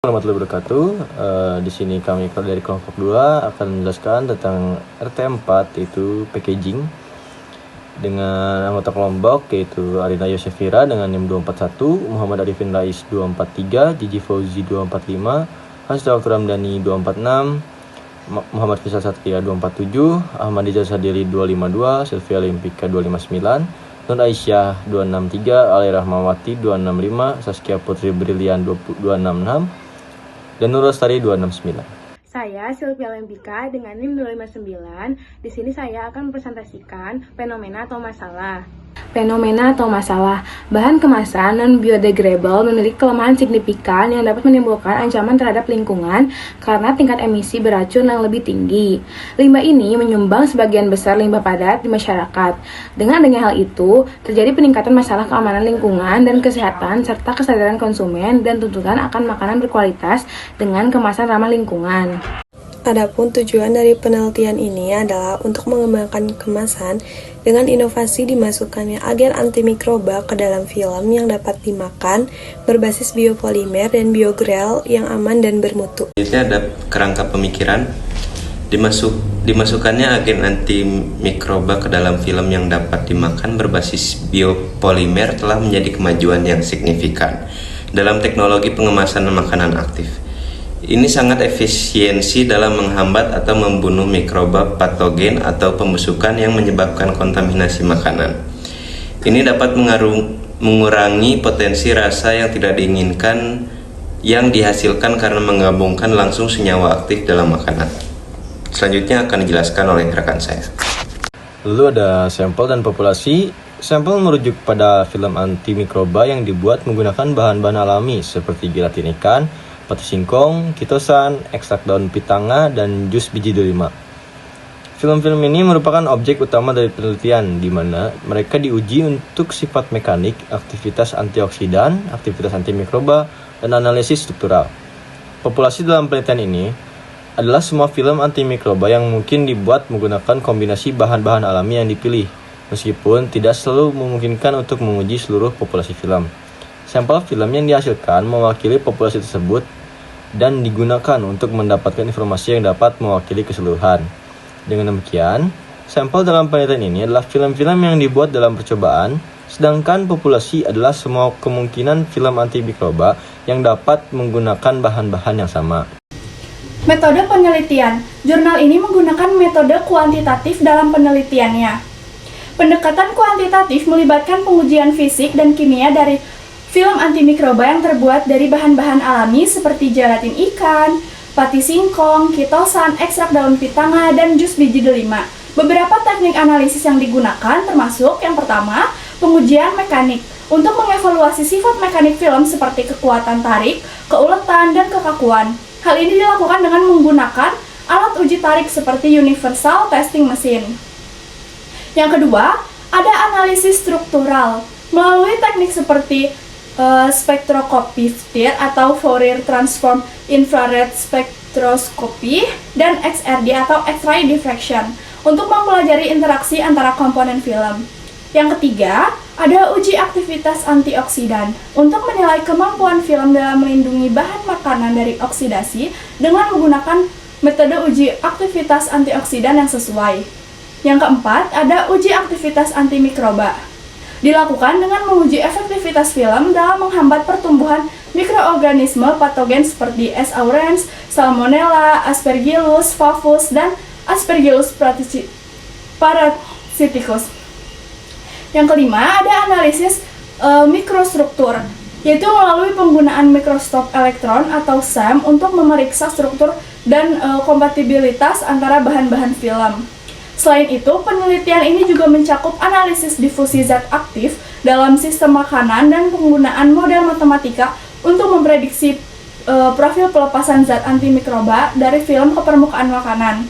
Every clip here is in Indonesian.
Warahmatullahi wabarakatuh. Di sini kami dari kelompok 2 akan menjelaskan tentang RT4 yaitu packaging dengan anggota kelompok yaitu Arina Yosefira dengan NIM 241, Muhammad Arifin Rais 243, Gigi Fauzi 245, Hasdaq Ramdhani 246, Muhammad Faisal Satria 247, Ahmad Ijaz Sadiri 252, Sylvia Limpika 259, Nur Aisyah 263, Ali Rahmawati 265, Saskia Putri Brilian 266, dan Nur Lestari 269. Saya Sylvia Lempika dengan NIM 259. Di sini saya akan mempresentasikan fenomena atau masalah. Fenomena atau masalah, bahan kemasan non-biodegradable memiliki kelemahan signifikan yang dapat menimbulkan ancaman terhadap lingkungan karena tingkat emisi beracun yang lebih tinggi. Limbah ini menyumbang sebagian besar limbah padat di masyarakat. Dengan hal itu, terjadi peningkatan masalah keamanan lingkungan dan kesehatan serta kesadaran konsumen dan tuntutan akan makanan berkualitas dengan kemasan ramah lingkungan. Adapun tujuan dari penelitian ini adalah untuk mengembangkan kemasan dengan inovasi dimasukkannya agen antimikroba ke dalam film yang dapat dimakan berbasis biopolimer dan biogel yang aman dan bermutu. Ini ada kerangka pemikiran dimasukkannya agen antimikroba ke dalam film yang dapat dimakan berbasis biopolimer telah menjadi kemajuan yang signifikan dalam teknologi pengemasan makanan aktif. Ini sangat efisiensi dalam menghambat atau membunuh mikroba patogen atau pembusukan yang menyebabkan kontaminasi makanan. Ini dapat mengurangi potensi rasa yang tidak diinginkan yang dihasilkan karena menggabungkan langsung senyawa aktif dalam makanan. Selanjutnya akan dijelaskan oleh rekan saya. Lalu ada sampel dan populasi. Sampel merujuk pada film antimikroba yang dibuat menggunakan bahan-bahan alami seperti gelatin ikan, pati singkong, kitosan, ekstrak daun pitanga, dan jus biji delima. Film-film ini merupakan objek utama dari penelitian, di mana mereka diuji untuk sifat mekanik, aktivitas antioksidan, aktivitas antimikroba, dan analisis struktural. Populasi dalam penelitian ini adalah semua film antimikroba yang mungkin dibuat menggunakan kombinasi bahan-bahan alami yang dipilih, meskipun tidak selalu memungkinkan untuk menguji seluruh populasi film. Sampel film yang dihasilkan mewakili populasi tersebut dan digunakan untuk mendapatkan informasi yang dapat mewakili keseluruhan. Dengan demikian, sampel dalam penelitian ini adalah film-film yang dibuat dalam percobaan, sedangkan populasi adalah semua kemungkinan film antimikroba yang dapat menggunakan bahan-bahan yang sama. Metode penelitian. Jurnal ini menggunakan metode kuantitatif dalam penelitiannya. Pendekatan kuantitatif melibatkan pengujian fisik dan kimia dari film antimikroba yang terbuat dari bahan-bahan alami seperti gelatin ikan, pati singkong, kitosan, ekstrak daun pitanga, dan jus biji delima. Beberapa teknik analisis yang digunakan termasuk yang pertama, pengujian mekanik untuk mengevaluasi sifat mekanik film seperti kekuatan tarik, keuletan, dan kekakuan. Hal ini dilakukan dengan menggunakan alat uji tarik seperti Universal Testing Machine. Yang kedua, ada analisis struktural melalui teknik seperti spektroskopi atau Fourier Transform Infrared Spectroscopy dan XRD atau X-ray diffraction untuk mempelajari interaksi antara komponen film. Yang ketiga, ada uji aktivitas antioksidan untuk menilai kemampuan film dalam melindungi bahan makanan dari oksidasi dengan menggunakan metode uji aktivitas antioksidan yang sesuai. Yang keempat, ada uji aktivitas antimikroba. Dilakukan dengan menguji efektivitas film dalam menghambat pertumbuhan mikroorganisme patogen seperti S. aureus, Salmonella, Aspergillus flavus, dan Aspergillus parasiticus. Yang kelima, ada analisis mikrostruktur, yaitu melalui penggunaan mikroskop elektron atau SEM untuk memeriksa struktur dan kompatibilitas antara bahan-bahan film. Selain itu, penelitian ini juga mencakup analisis difusi zat aktif dalam sistem makanan dan penggunaan model matematika untuk memprediksi profil pelepasan zat antimikroba dari film ke permukaan makanan.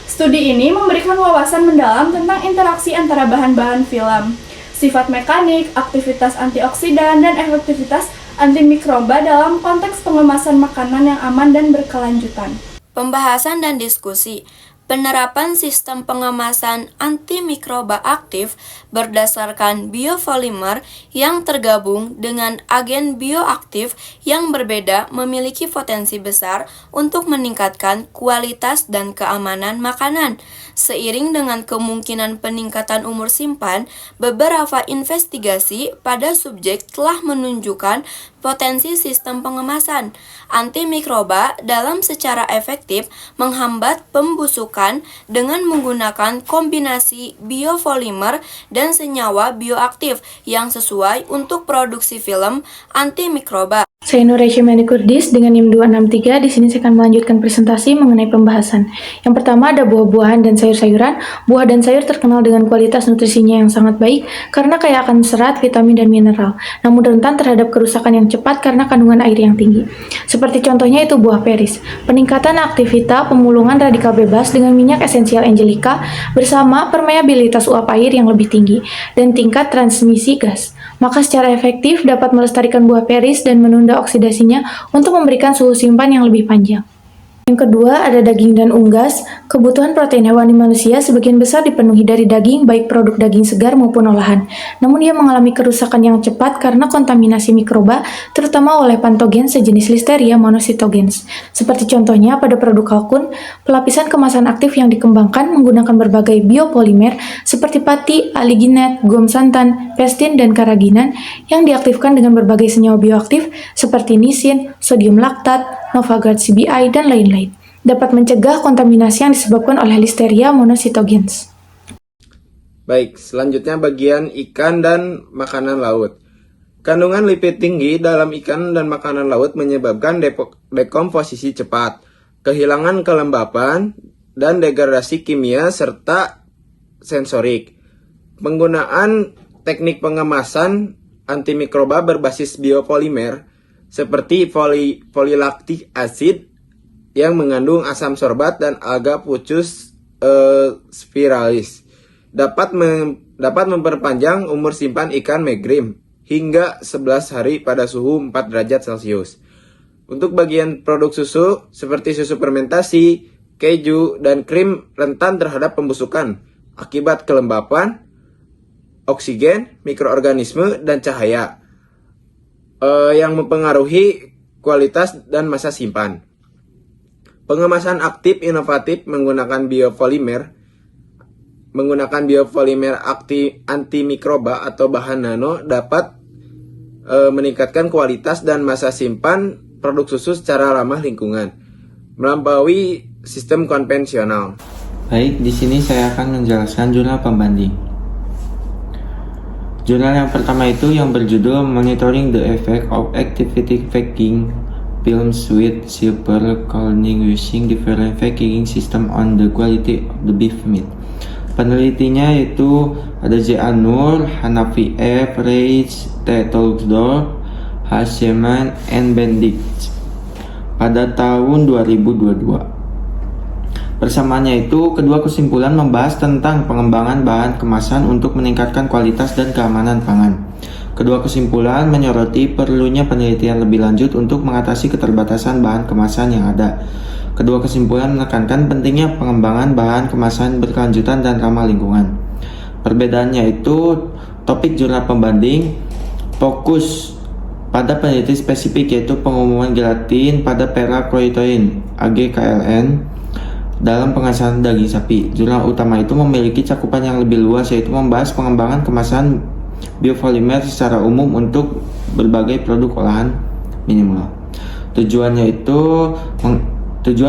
Studi ini memberikan wawasan mendalam tentang interaksi antara bahan-bahan film, sifat mekanik, aktivitas antioksidan, dan efektivitas antimikroba dalam konteks pengemasan makanan yang aman dan berkelanjutan. Pembahasan dan diskusi. Penerapan sistem pengemasan antimikroba aktif berdasarkan biopolimer yang tergabung dengan agen bioaktif yang berbeda memiliki potensi besar untuk meningkatkan kualitas dan keamanan makanan. Seiring dengan kemungkinan peningkatan umur simpan, beberapa investigasi pada subjek telah menunjukkan potensi sistem pengemasan antimikroba dalam secara efektif menghambat pembusukan dengan menggunakan kombinasi biopolimer dan senyawa bioaktif yang sesuai untuk produksi film antimikroba. Saya Nur Resya Kurdis dengan NIM 263. Di sini saya akan melanjutkan presentasi mengenai pembahasan. Yang pertama ada buah-buahan dan sayur-sayuran. Buah dan sayur terkenal dengan kualitas nutrisinya yang sangat baik karena kaya akan serat, vitamin, dan mineral. Namun rentan terhadap kerusakan yang cepat karena kandungan air yang tinggi. Seperti contohnya itu buah peris. Peningkatan aktivitas pemulungan radikal bebas dengan minyak esensial Angelica bersama permeabilitas uap air yang lebih tinggi dan tingkat transmisi gas. Maka secara efektif dapat melestarikan buah peris dan menunda oksidasinya untuk memberikan suhu simpan yang lebih panjang. Yang kedua ada daging dan unggas. Kebutuhan protein hewani manusia sebagian besar dipenuhi dari daging, baik produk daging segar maupun olahan. Namun ia mengalami kerusakan yang cepat karena kontaminasi mikroba, terutama oleh patogen sejenis Listeria monocytogenes. Seperti contohnya pada produk kalkun, pelapisan kemasan aktif yang dikembangkan menggunakan berbagai biopolimer seperti pati, aliginat, gum santan, pestin, dan karaginan yang diaktifkan dengan berbagai senyawa bioaktif seperti nisin, sodium laktat, Novagard CBI, dan lain-lain, dapat mencegah kontaminasi yang disebabkan oleh Listeria monocytogenes. Baik, selanjutnya bagian ikan dan makanan laut. Kandungan lipid tinggi dalam ikan dan makanan laut menyebabkan dekomposisi cepat, kehilangan kelembapan, dan degradasi kimia serta sensorik. Penggunaan teknik pengemasan antimikroba berbasis biopolimer seperti polilactic acid yang mengandung asam sorbat dan alga Pucus spiralis dapat memperpanjang umur simpan ikan megrim hingga 11 hari pada suhu 4 derajat Celcius. Untuk bagian produk susu seperti susu fermentasi, keju, dan krim rentan terhadap pembusukan akibat kelembapan, oksigen, mikroorganisme, dan cahaya yang mempengaruhi kualitas dan masa simpan. Pengemasan aktif inovatif menggunakan biopolimer antimikroba atau bahan nano dapat meningkatkan kualitas dan masa simpan produk susu secara ramah lingkungan melampaui sistem konvensional. Baik, di sini saya akan menjelaskan jurnal pembanding. Jurnal yang pertama itu yang berjudul Monitoring the Effect of Activated Packing Films with Silver Coloring Using Different Packaging System on the Quality of the Beef Meat. Penelitinya itu ada J.A. Nur, Hanafi F. Reitz, T. Tolksdorf, Hasheman, and Benedict pada tahun 2022. Bersamaannya itu, kedua kesimpulan membahas tentang pengembangan bahan kemasan untuk meningkatkan kualitas dan keamanan pangan. Kedua kesimpulan menyoroti perlunya penelitian lebih lanjut untuk mengatasi keterbatasan bahan kemasan yang ada. Kedua kesimpulan menekankan pentingnya pengembangan bahan kemasan berkelanjutan dan ramah lingkungan. Perbedaannya itu, topik jurnal pembanding fokus pada peneliti spesifik yaitu pengumuman gelatin pada Peracloitoin (AGKLN) dalam pengasahan daging sapi. Jurnal utama itu memiliki cakupan yang lebih luas yaitu membahas pengembangan kemasan biopolimer secara umum untuk berbagai produk olahan minimal. Tujuan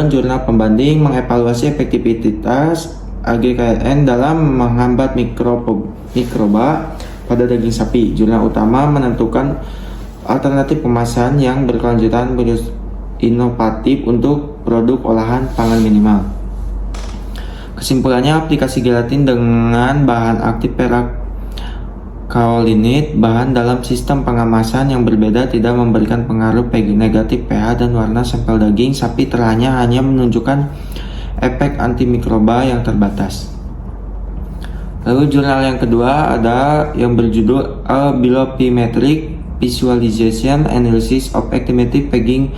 jurnal pembanding mengevaluasi efektivitas AGKLN dalam menghambat mikroba pada daging sapi. Jurnal utama menentukan alternatif kemasan yang berkelanjutan inovatif untuk produk olahan pangan minimal. Kesimpulannya, aplikasi gelatin dengan bahan aktif perakaolinate bahan dalam sistem pengemasan yang berbeda tidak memberikan pengaruh negatif pH dan warna sampel daging sapi hanya menunjukkan efek antimikroba yang terbatas. Lalu jurnal yang kedua ada yang berjudul A Biopolymeric Visualization Analysis of Estimated Packaging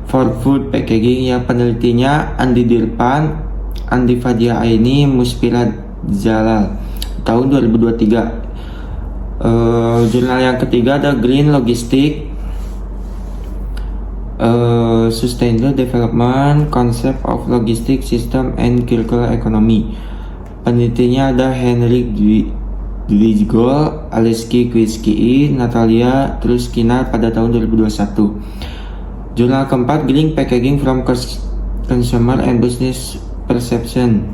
for Food Packaging yang penelitinya Andi Dirpan, Andi Fadia Aini Muspira Jalal tahun 2023. Jurnal yang ketiga ada Green Logistic Sustainable Development Concept of Logistic System and Circular Economy. Penelitinya ada Henrik Dwijgol, Aleski Kwiski, Natalia Truskina pada tahun 2021. Jurnal keempat Green Packaging from Consumer and Business Perception.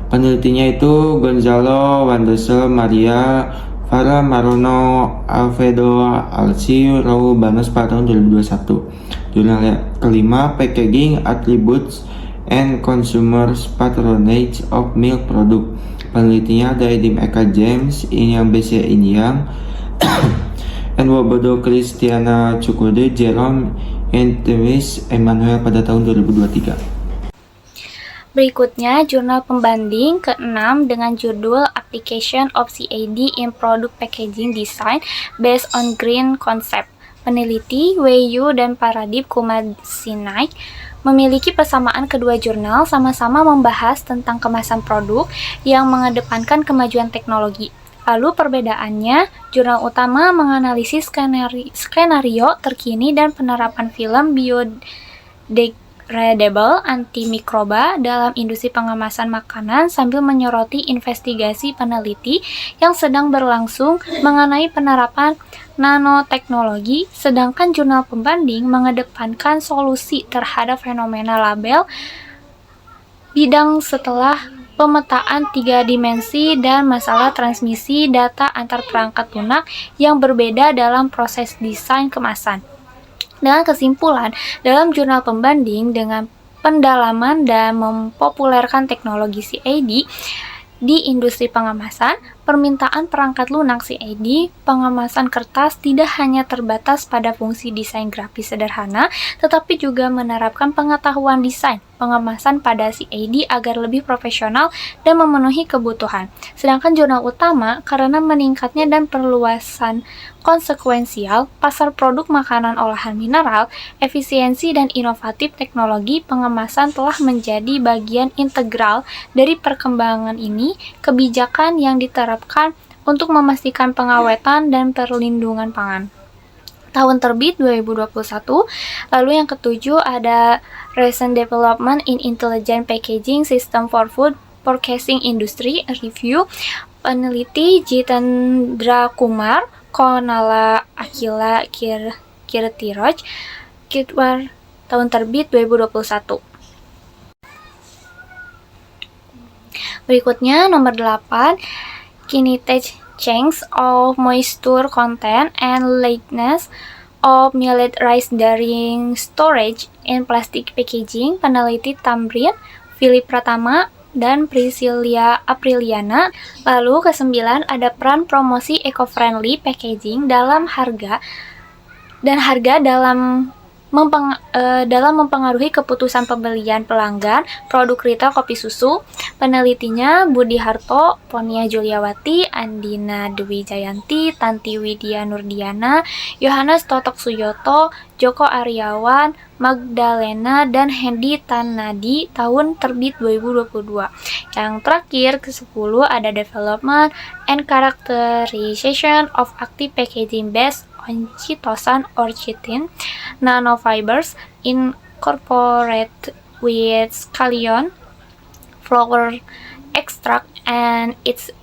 Penelitinya itu Gonzalo Vandesel, Maria Farah Marono, Alfredo Alci, Raul Banos pada tahun 2021. Jurnal kelima Packaging Attributes and Consumer Patronage of Milk Product. Penelitinya ada Edim Eka James, Inyang BC Inyang, and Wobodo Christiana Cukude, Jerome Entewis Emmanuel pada tahun 2023. Berikutnya, jurnal pembanding ke-6 dengan judul Application of CAD in Product Packaging Design Based on Green Concept. Peneliti Wei Yu dan Paradip Kumasinaik memiliki persamaan kedua jurnal, sama-sama membahas tentang kemasan produk yang mengedepankan kemajuan teknologi. Lalu perbedaannya, jurnal utama menganalisis skenario terkini dan penerapan film biodegradable antimikroba dalam industri pengemasan makanan sambil menyoroti investigasi peneliti yang sedang berlangsung mengenai penerapan nanoteknologi, sedangkan jurnal pembanding mengedepankan solusi terhadap fenomena label bidang setelah pemetaan 3 dimensi dan masalah transmisi data antar perangkat lunak yang berbeda dalam proses desain kemasan. Dengan kesimpulan, dalam jurnal pembanding dengan pendalaman dan mempopulerkan teknologi CAD di industri pengemasan, permintaan perangkat lunak CAD pengemasan kertas tidak hanya terbatas pada fungsi desain grafis sederhana, tetapi juga menerapkan pengetahuan desain pengemasan pada CAD agar lebih profesional dan memenuhi kebutuhan. Sedangkan jurnal utama, karena meningkatnya dan perluasan konsekuensial pasar produk makanan olahan mineral, efisiensi dan inovatif teknologi pengemasan telah menjadi bagian integral dari perkembangan ini. Kebijakan yang diterapkan untuk memastikan pengawetan dan perlindungan pangan. Tahun terbit 2021. Lalu yang ketujuh ada Recent Development in Intelligent Packaging System for Food Processing Industry Review. Peneliti Jitendra Kumar, Konala Akila Kirtiroj, Kitwar, tahun terbit 2021. Berikutnya nomor 8, Kinetic Change of Moisture Content and Lightness of Millet Rice During Storage in Plastic Packaging. Peneliti Tamrin, Philip Pratama, dan Priscilia Apriliana. Lalu ke-9 ada peran promosi eco-friendly packaging dalam harga dalam mempengaruhi keputusan pembelian pelanggan produk retail kopi susu. Penelitinya Budi Harto, Ponia Juliawati, Andina Dewi Jayanti, Tanti Widya Nurdiana, Yohanes Totok Suyoto, Joko Aryawan, Magdalena, dan Hendy Tanadi, tahun terbit 2022. Yang terakhir ke-10 ada Development and Characterization of Active Packaging Based on Chitosan or chitin nanofibers incorporated with scallion flower extract and its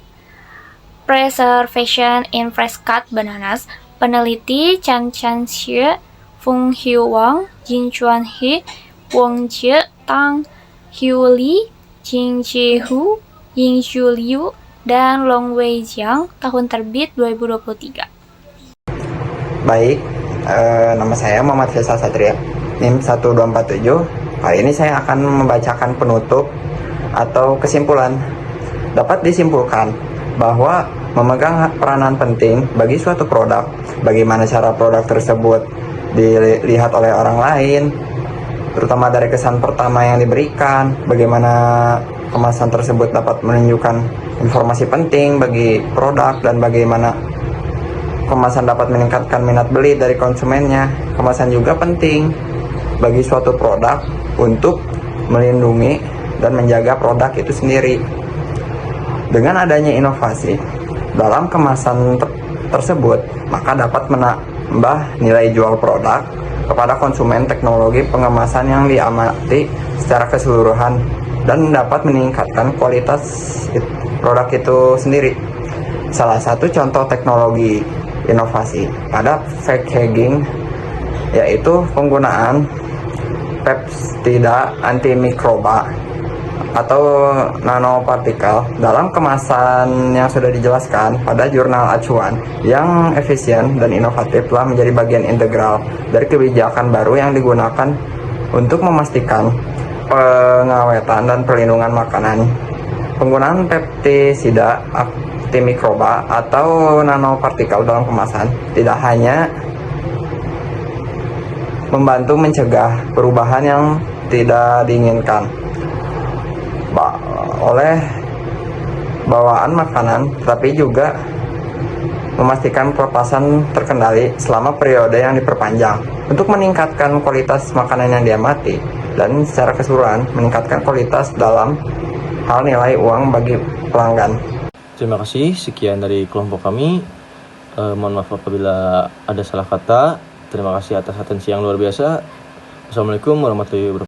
preservation in fresh cut bananas. Peneliti Chan Xie, Fung Hiu Wang, Jin Chuan He, Wong Jie, Tang Hiu Li, Jing Chi Hu, Ying Xu Liu, dan Long Wei Jiang, tahun terbit 2023. Baik, nama saya Muhammad Faisal Satria, NIM 1247. Kali ini saya akan membacakan penutup atau kesimpulan. Dapat disimpulkan bahwa memegang peranan penting bagi suatu produk, bagaimana cara produk tersebut dilihat oleh orang lain, terutama dari kesan pertama yang diberikan, bagaimana kemasan tersebut dapat menunjukkan informasi penting bagi produk, dan bagaimana kemasan dapat meningkatkan minat beli dari konsumennya. Kemasan juga penting bagi suatu produk untuk melindungi dan menjaga produk itu sendiri. Dengan adanya inovasi dalam kemasan tersebut, maka dapat menambah nilai jual produk kepada konsumen teknologi pengemasan yang diamati secara keseluruhan dan dapat meningkatkan kualitas produk itu sendiri. Salah satu contoh teknologi inovasi pada packaging yaitu penggunaan peptida antimikroba atau nanopartikel dalam kemasan yang sudah dijelaskan pada jurnal acuan yang efisien dan inovatif telah menjadi bagian integral dari kebijakan baru yang digunakan untuk memastikan pengawetan dan perlindungan makanan. Penggunaan peptisida antimikroba atau nanopartikel dalam kemasan tidak hanya membantu mencegah perubahan yang tidak diinginkan oleh bawaan makanan, tetapi juga memastikan pelepasan terkendali selama periode yang diperpanjang untuk meningkatkan kualitas makanan yang diamati dan secara keseluruhan meningkatkan kualitas dalam hal nilai uang bagi pelanggan. Terima kasih, sekian dari kelompok kami. Mohon maaf apabila ada salah kata. Terima kasih atas atensi yang luar biasa. Wassalamualaikum warahmatullahi wabarakatuh.